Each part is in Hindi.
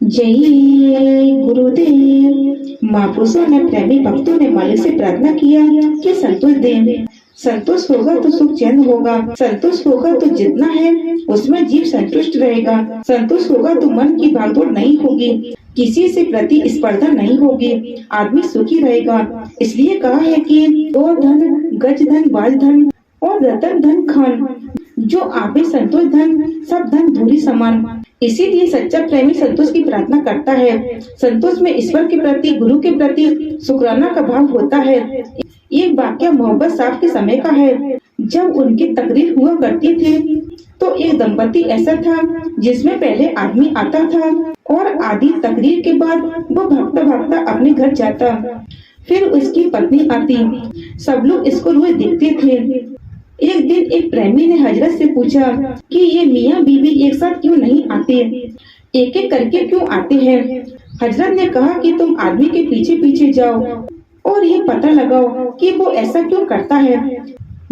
जय गुरुदेव। महापुरुषों ने, प्रेमी भक्तों ने मालिक से प्रार्थना किया कि संतोष दे। संतोष होगा तो सुख चैन होगा, संतोष होगा तो जितना है उसमें जीव संतुष्ट रहेगा, संतोष होगा तो मन की भागदौड़ नहीं होगी, किसी से प्रतिस्पर्धा नहीं होगी, आदमी सुखी रहेगा। इसलिए कहा है कि दो धन, गज धन, बाज धन और रतन धन खान, जो आपे संतोष धन, सब धन धूरी समान। इसीलिए सच्चा प्रेमी संतोष की प्रार्थना करता है। संतोष में ईश्वर के प्रति, गुरु के प्रति शुक्राना का भाव होता है। एक वाक्य मोहब्बत साहब के समय का है। जब उनकी तकरीर हुआ करती थी तो एक दंपति ऐसा था जिसमें पहले आदमी आता था और आधी तकरीर के बाद वो भागता भागता अपने घर जाता, फिर उसकी पत्नी आती। सब लोग इसको रोज देखते थे। एक दिन एक प्रेमी ने हजरत से पूछा कि ये मियाँ बीवी एक साथ क्यों नहीं आते, एक एक करके क्यों आते हैं। हजरत ने कहा कि तुम आदमी के पीछे पीछे जाओ और ये पता लगाओ कि वो ऐसा क्यों करता है।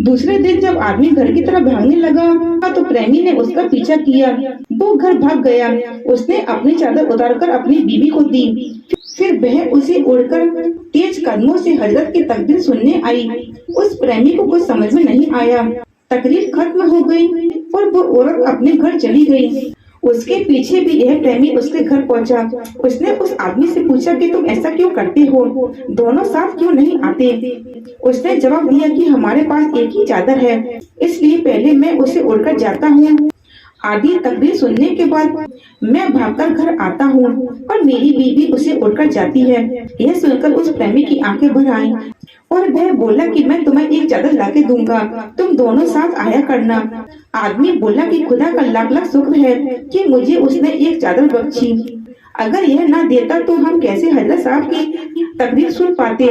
दूसरे दिन जब आदमी घर की तरफ भागने लगा तो प्रेमी ने उसका पीछा किया। वो घर भाग गया। उसने अपनी चादर उतारकर अपनी बीवी को दी, फिर वह उसे उड़कर तेज कदमों से हजरत की तकरीर सुनने आई। उस प्रेमी को कुछ समझ में नहीं आया। तकरीर खत्म हो गई और वो औरत अपने घर चली गई। उसके पीछे भी यह प्रेमी उसके घर पहुंचा। उसने उस आदमी से पूछा कि तुम ऐसा क्यों करते हो, दोनों साथ क्यों नहीं आते। उसने जवाब दिया कि हमारे पास एक ही चादर है, इसलिए पहले मैं उसे उड़कर जाता हूँ, आधी तकरीर सुनने के बाद मैं भागकर घर आता हूँ और मेरी बीवी उसे उड़कर जाती है। यह सुनकर उस प्रेमी की आंखें भर आईं और वह बोला कि मैं तुम्हें एक चादर लाके दूंगा, तुम दोनों साथ आया करना। आदमी बोला कि खुदा का लाख लाख शुक्र है कि मुझे उसने एक चादर बख्शी, अगर यह ना देता तो हम कैसे हजरत साहब की तकरीर सुन पाते।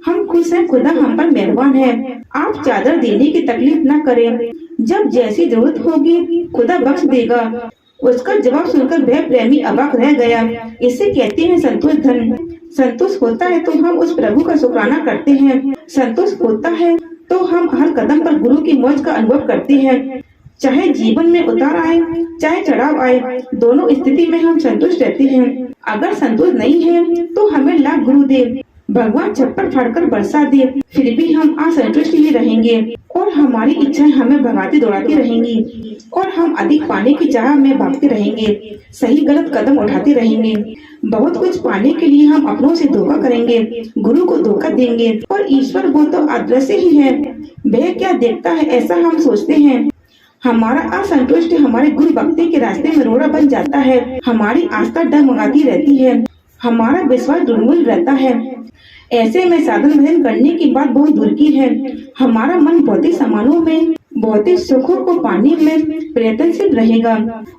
हम खुश हैं, खुदा हम पर मेहरबान है। आप चादर देने की तकलीफ न करें, जब जैसी जरूरत होगी खुदा बख्श देगा। उसका जवाब सुनकर वह प्रेमी अबाक रह गया। इसे कहते हैं संतोष धन। संतोष होता है तो हम उस प्रभु का शुक्राना करते हैं। संतोष होता है तो हम हर कदम पर गुरु की मौज का अनुभव करते हैं। चाहे जीवन में उतार आए, चाहे चढ़ाव आए, दोनों स्थिति में हम संतुष्ट रहते हैं। अगर संतोष नहीं है तो हमें लाख गुरु दे, भगवान छप्पर फाड़कर बरसा दे, फिर भी हम असंतुष्ट ही रहेंगे और हमारी इच्छाएं हमें भगाती दौड़ाती रहेंगी और हम अधिक पाने की चाह में भागते रहेंगे, सही गलत कदम उठाते रहेंगे। बहुत कुछ पाने के लिए हम अपनों से धोखा करेंगे, गुरु को धोखा देंगे और ईश्वर वो तो अदृश्य ही है, वह क्या देखता है ऐसा हम सोचते हैं। हमारा असंतुष्ट हमारे गुरु भक्ति के रास्ते में रोड़ा बन जाता है। हमारी आस्था डगमगाती रहती है, हमारा विश्वास दुर्मूल रहता है। ऐसे में साधन भजन करने की बात बहुत दूर की है। हमारा मन भौतिक सामानों में, भौतिक सुखों को पाने में प्रयत्नशील रहेगा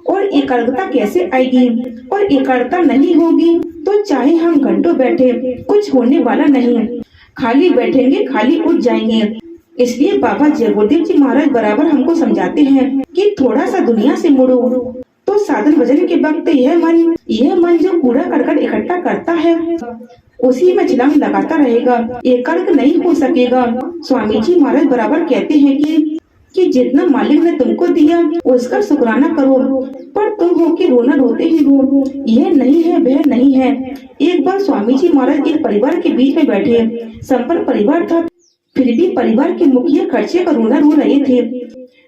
और एकाग्रता कैसे आएगी। और एकाग्रता नहीं होगी तो चाहे हम घंटों बैठे कुछ होने वाला नहीं, खाली बैठेंगे खाली उठ जाएंगे। इसलिए बाबा जय गुरुदेव जी महाराज बराबर हमको समझाते हैं कि थोड़ा सा दुनिया से मुड़ो। तो साधन भजन के वक्त यह मन जो कूड़ा करकट इकट्ठा करता है उसी में छलांग लगाता रहेगा, एकाग्र नहीं हो सकेगा। स्वामी जी महाराज बराबर कहते हैं कि जितना मालिक ने तुमको दिया उसका शुक्राना करो, पर तुम हो कि रोना रोते ही रो, यह नहीं है वह नहीं है। एक बार स्वामी जी महाराज एक परिवार के बीच में बैठे, संपन्न परिवार था, फिर भी परिवार के मुखिया खर्चे का रोना रो रहे थे।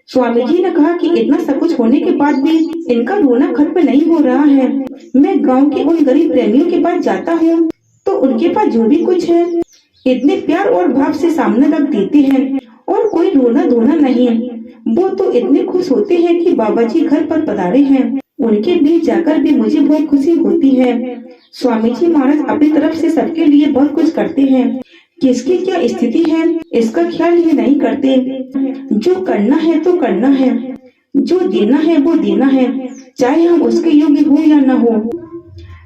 स्वामी जी ने कहा कि इतना सब कुछ होने के बाद भी इनका रोना खत्म नहीं हो रहा है। मैं गांव के उन गरीब प्रेमियों के पास जाता हूँ तो उनके पास जो भी कुछ है इतने प्यार और भाव से सामने रख देते हैं और कोई रोना धोना नहीं। वो तो इतने खुश होते हैं कि बाबा जी घर पर पधारे हैं। उनके बीच जाकर भी मुझे बहुत खुशी होती है। स्वामी जी महाराज अपनी तरफ से सबके लिए बहुत कुछ करते हैं, किसकी क्या स्थिति है इसका ख्याल ही नहीं करते। जो करना है तो करना है, जो देना है वो देना है, चाहे हम उसके योग्य हो या न हो।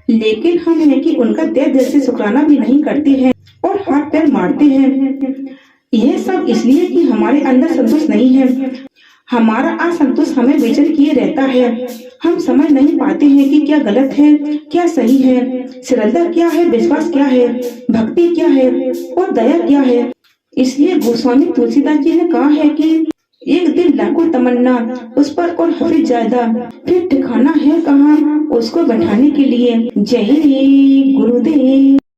लेकिन हम है कि उनका तहे दिल से शुक्राना भी नहीं करते हैं और हाथ पैर मारते हैं। यह सब इसलिए कि हमारे अंदर संतोष नहीं है। हमारा असंतोष हमें बेचैन किए रहता है। हम समझ नहीं पाते हैं कि क्या गलत है क्या सही है, श्रद्धा क्या है, विश्वास क्या है, भक्ति क्या है और दया क्या है। इसलिए गोस्वामी तुलसीदास जी ने कहा है कि एक दिन लाखों तमन्ना उस पर और हफीज ज्यादा, फिर ठिकाना है कहाँ उसको बैठाने के लिए। जय गुरु